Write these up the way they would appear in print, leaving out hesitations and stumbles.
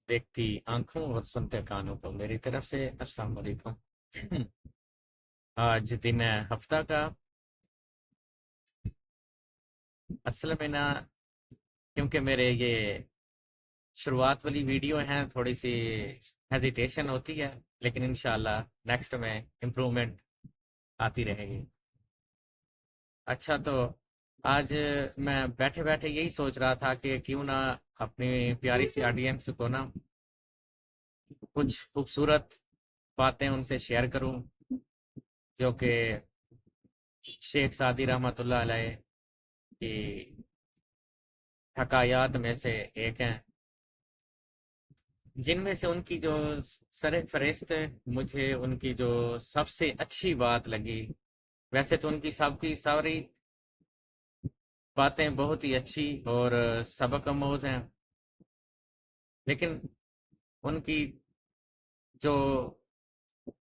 देखती आंखों और सुनते कानों को मेरी तरफ से अस्सलाम वालेकुम। आज दिन है हफ्ता का। असल में ना, क्योंकि मेरे ये शुरुआत वाली वीडियो हैं, थोड़ी सी हेजिटेशन होती है, लेकिन इंशाल्लाह नेक्स्ट में इम्प्रूवमेंट आती रहेगी। अच्छा, तो आज मैं बैठे बैठे यही सोच रहा था कि क्यों ना अपनी प्यारी सी ऑडियंस को ना कुछ खूबसूरत बातें उनसे शेयर करूं, जो कि शेख सादी रहमतुल्लाह अलैह की हकायात में से एक हैं, जिनमें से उनकी जो सर फहरिस्त मुझे उनकी जो सबसे अच्छी बात लगी। वैसे तो उनकी सबकी सारी बातें बहुत ही अच्छी और सबक आमोज हैं, लेकिन उनकी जो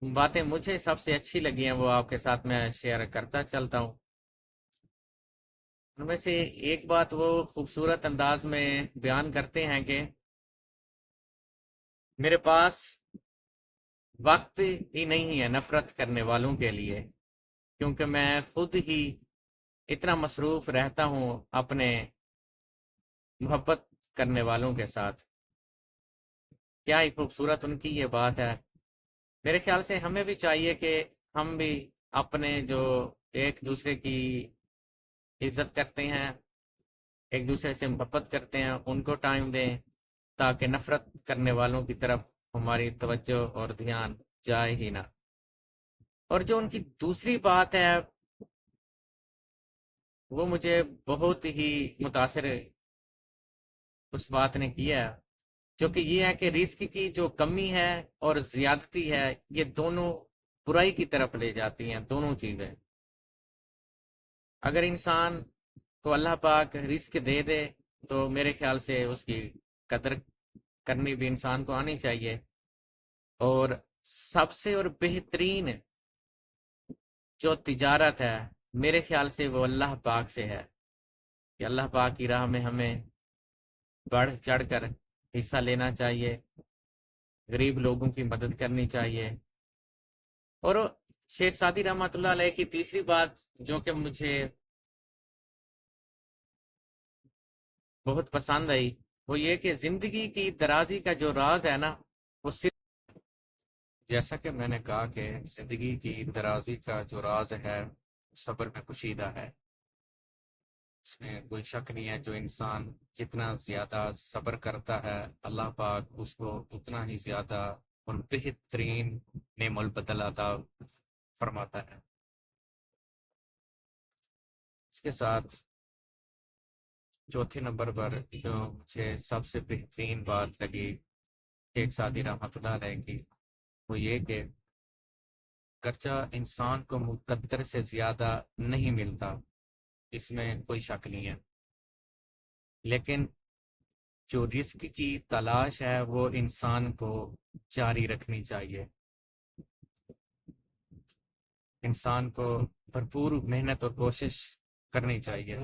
बातें मुझे सबसे अच्छी लगी हैं वो आपके साथ मैं शेयर करता चलता हूँ। उनमें से एक बात वो खूबसूरत अंदाज में बयान करते हैं कि मेरे पास वक्त ही नहीं है नफरत करने वालों के लिए, क्योंकि मैं खुद ही इतना मसरूफ रहता हूँ अपने मोहब्बत करने वालों के साथ। क्या ही खूबसूरत उनकी ये बात है। मेरे ख्याल से हमें भी चाहिए कि हम भी अपने जो एक दूसरे की इज्जत करते हैं, एक दूसरे से मोहब्बत करते हैं, उनको टाइम दें, ताकि नफरत करने वालों की तरफ हमारी तवज्जो और ध्यान जाए ही ना। और जो उनकी दूसरी बात है, वो मुझे बहुत ही मुतासिर उस बात ने किया है, जो कि ये है कि रिस्क की जो कमी है और ज्यादती है, ये दोनों बुराई की तरफ ले जाती हैं, दोनों चीजें। अगर इंसान को अल्लाह पाक रिस्क दे दे, तो मेरे ख्याल से उसकी कदर करनी भी इंसान को आनी चाहिए। और सबसे और बेहतरीन जो तिजारत है, मेरे ख्याल से वो अल्लाह पाक से है, कि अल्लाह पाक की राह में हमें बढ़ चढ़ कर हिस्सा लेना चाहिए, गरीब लोगों की मदद करनी चाहिए। और शेख सादी रहमतुल्लाह अलैह की तीसरी बात जो कि मुझे बहुत पसंद आई, वो ये कि जिंदगी की दराजी का जो राज है ना, वो सिर्फ, जैसा कि मैंने कहा कि जिंदगी की दराजी का जो राज है सब्र में पोशीदा है। इसमें कोई शक नहीं है, जो इंसान जितना ज्यादा सब्र करता है, अल्लाह पाक उसको उतना ही ज्यादा और बेहतरीन नेमल बदल अता फरमाता है। इसके साथ चौथे नंबर पर जो मुझे सबसे बेहतरीन बात लगी शेख सादी रहमतुल्लाह अलैह की, वो ये कि खर्चा इंसान को मुकद्दर से ज्यादा नहीं मिलता, इसमें कोई शक नहीं है, लेकिन जो रिस्क की तलाश है वो इंसान को जारी रखनी चाहिए। इंसान को भरपूर मेहनत और कोशिश करनी चाहिए।